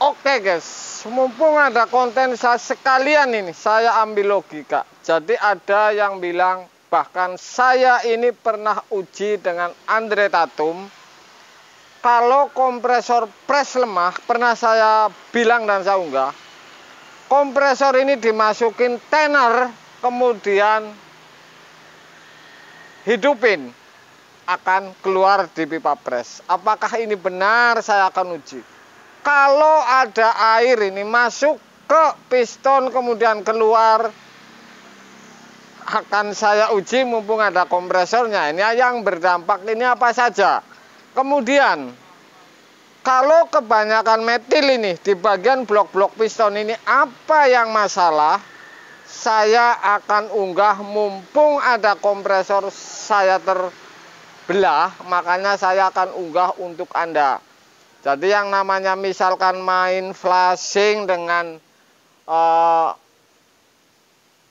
Oke guys, mumpung ada konten saya sekalian ini, saya ambil logika. Jadi ada yang bilang, bahkan saya ini pernah uji dengan Andre Tatum. Kalau kompresor pres lemah, pernah saya bilang dan saya unggah, kompresor ini dimasukin tenor, kemudian hidupin, akan keluar di pipa pres. Apakah ini benar? Saya akan uji. Kalau ada air ini masuk ke piston kemudian keluar, akan saya uji mumpung ada kompresornya. Ini yang berdampak ini apa saja. Kemudian kalau kebanyakan metil ini di bagian blok-blok piston ini, apa yang masalah? Saya akan unggah mumpung ada kompresor saya terbelah, makanya saya akan unggah untuk Anda. Jadi yang namanya misalkan main flashing dengan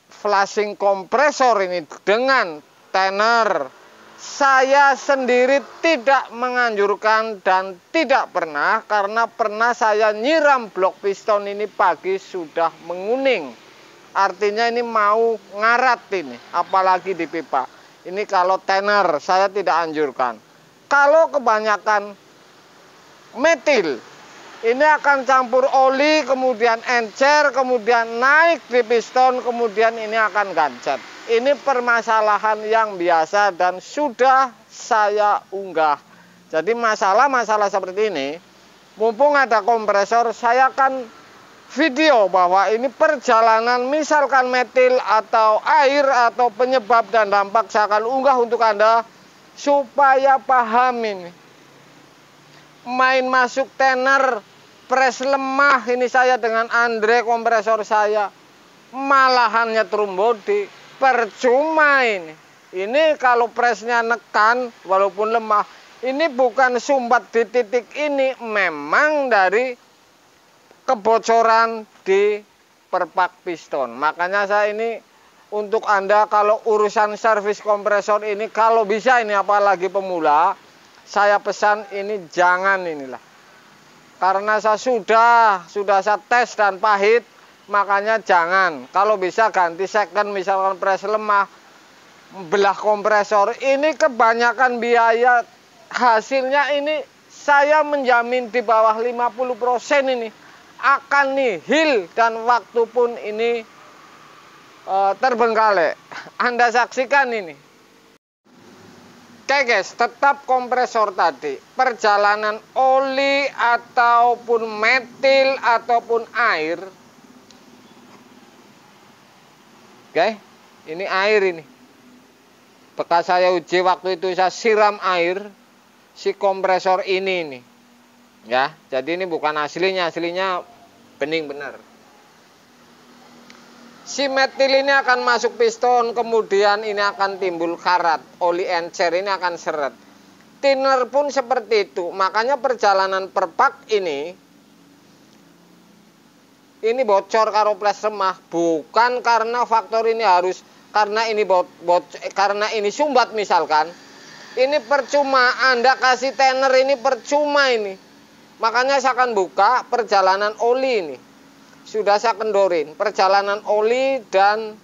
flashing kompresor ini dengan tenor, saya sendiri tidak menganjurkan dan tidak pernah, karena pernah saya nyiram blok piston ini pagi sudah menguning. Artinya ini mau ngarat ini, apalagi di pipa. Ini kalau tenor saya tidak anjurkan. Kalau kebanyakan metil, ini akan campur oli, kemudian encer, kemudian naik di piston, kemudian ini akan gancet. Ini permasalahan yang biasa dan sudah saya unggah. Jadi masalah-masalah seperti ini, mumpung ada kompresor, saya akan video bahwa ini perjalanan misalkan metil atau air atau penyebab dan dampak, saya akan unggah untuk Anda supaya paham ini. Main masuk tenor, pres lemah ini saya dengan Andre kompresor saya, malahannya nyetrum body, percuma ini. Ini kalau presnya nekan walaupun lemah, ini bukan sumbat di titik ini, memang dari kebocoran di perpak piston. Makanya saya ini untuk Anda kalau urusan servis kompresor ini, kalau bisa ini apalagi pemula, saya pesan ini jangan inilah. Karena saya sudah saya tes dan pahit, makanya jangan. Kalau bisa ganti second, misalkan pres lemah, belah kompresor. Ini kebanyakan biaya, hasilnya ini saya menjamin di bawah 50% ini akan nihil dan waktu pun ini terbengkalai. Anda saksikan ini. Oke guys, tetap kompresor tadi, perjalanan oli ataupun metil ataupun air. Oke, ini air ini. Bekas saya uji waktu itu, saya siram air si kompresor ini. Ya, jadi ini bukan aslinya bening benar. Si metil ini akan masuk piston, kemudian ini akan timbul karat, oli encer ini akan seret. Thinner pun seperti itu, makanya perjalanan perpak ini bocor karo ples lemah, bukan karena faktor ini harus karena ini karena ini sumbat misalkan. Ini percuma, Anda kasih thinner ini percuma ini. Makanya saya akan buka perjalanan oli ini. Sudah saya kendorin perjalanan oli dan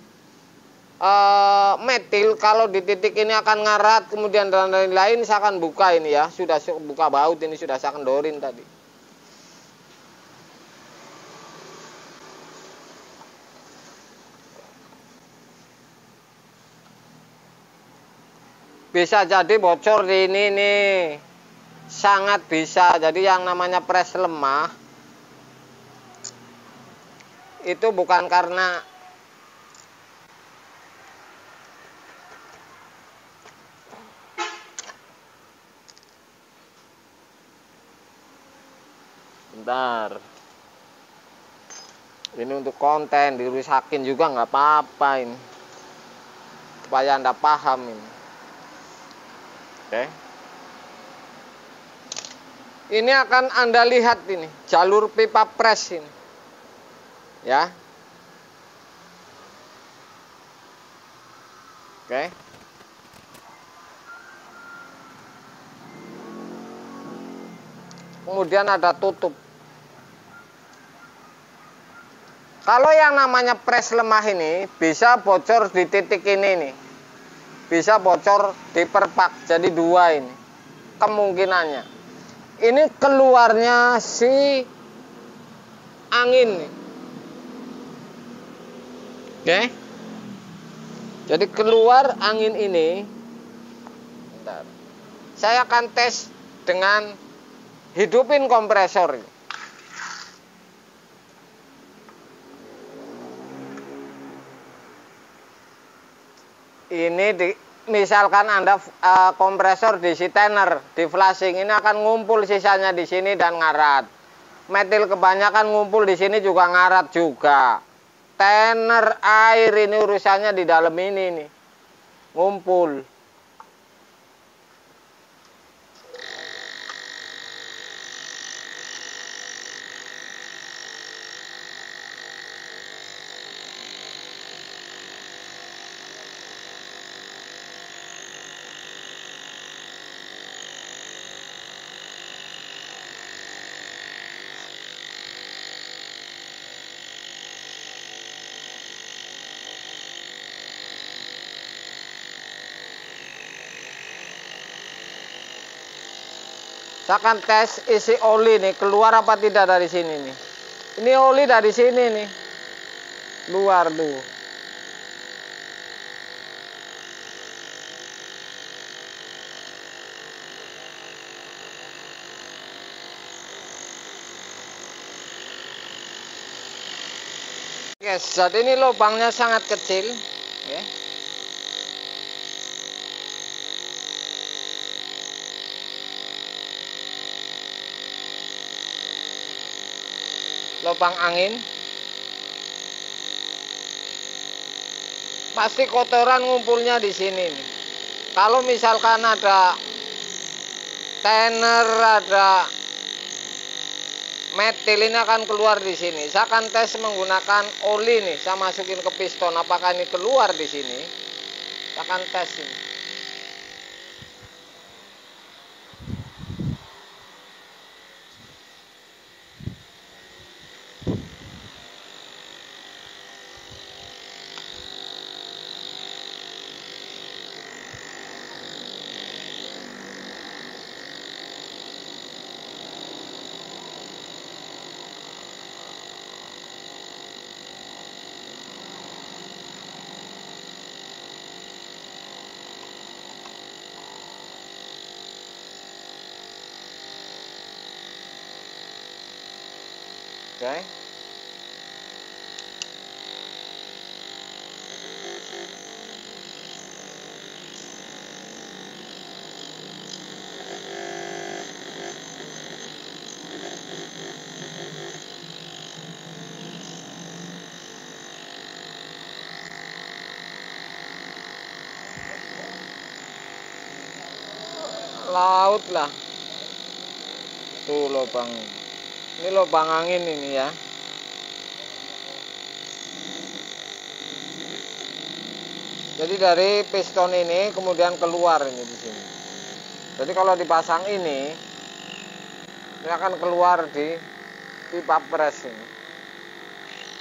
metil. Kalau di titik ini akan ngarat, kemudian dan lain-lain, saya akan buka ini ya. Sudah buka baut ini, sudah saya kendorin tadi. Bisa jadi bocor di ini nih, sangat bisa. Jadi yang namanya pres lemah itu bukan karena bentar, ini untuk konten, dirusakin juga nggak apa-apa ini, supaya Anda paham ini. Oke, ini akan Anda lihat ini jalur pipa pres ini. Ya. Oke. Kemudian ada tutup. Kalau yang namanya pres lemah ini bisa bocor di titik ini nih. Bisa bocor di perpak, jadi dua ini kemungkinannya. Ini keluarnya si angin nih. Oke. Jadi keluar angin ini. Bentar. Saya akan tes dengan hidupin kompresor ini. Ini misalkan Anda kompresor diisi tenor, di flashing, ini akan ngumpul sisanya di sini dan ngarat. Metil kebanyakan ngumpul di sini juga ngarat juga. Tenor air ini urusannya di dalam ini nih. Ngumpul. Saya akan tes isi oli nih, keluar apa tidak dari sini nih. Ini oli dari sini nih. Luar tuh. Oke, saat ini lubangnya sangat kecil. Oke. Lubang angin, pasti kotoran ngumpulnya di sini nih. Kalau misalkan ada tenor, ada metil, ini akan keluar di sini. Saya akan tes menggunakan oli nih. Saya masukin ke piston, apakah ini keluar di sini? Saya akan tes ini. Oke. Laut lah. Tuh lubang. Ini lubang angin ini ya. Jadi dari piston ini kemudian keluar ini di sini. Jadi kalau dipasang ini akan keluar di pipa pres ini.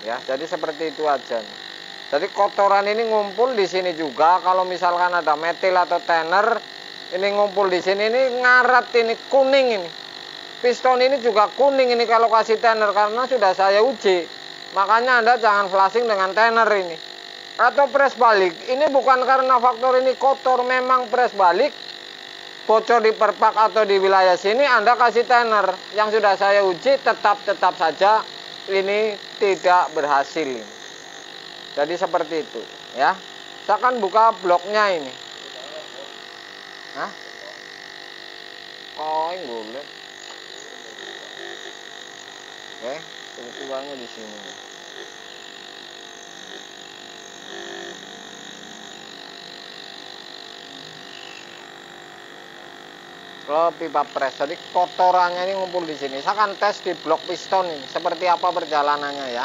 Ya, jadi seperti itu aja. Jadi kotoran ini ngumpul di sini juga. Kalau misalkan ada metil atau tenor, ini ngumpul di sini, ini ngarat, ini kuning ini. Piston ini juga kuning ini kalau kasih tenor, karena sudah saya uji. Makanya Anda jangan flashing dengan tenor ini. Atau pres balik. Ini bukan karena faktor ini kotor, memang pres balik. Bocor di perpak atau di wilayah sini, Anda kasih tenor. Yang sudah saya uji tetap saja ini tidak berhasil. Jadi seperti itu ya. Saya akan buka bloknya ini. Hah? Oh, ini boleh. Oke, kebetulannya di sini. Ke pipa pres. Jadi kotorannya ini ngumpul di sini. Saya akan tes di blok piston ini seperti apa perjalanannya ya.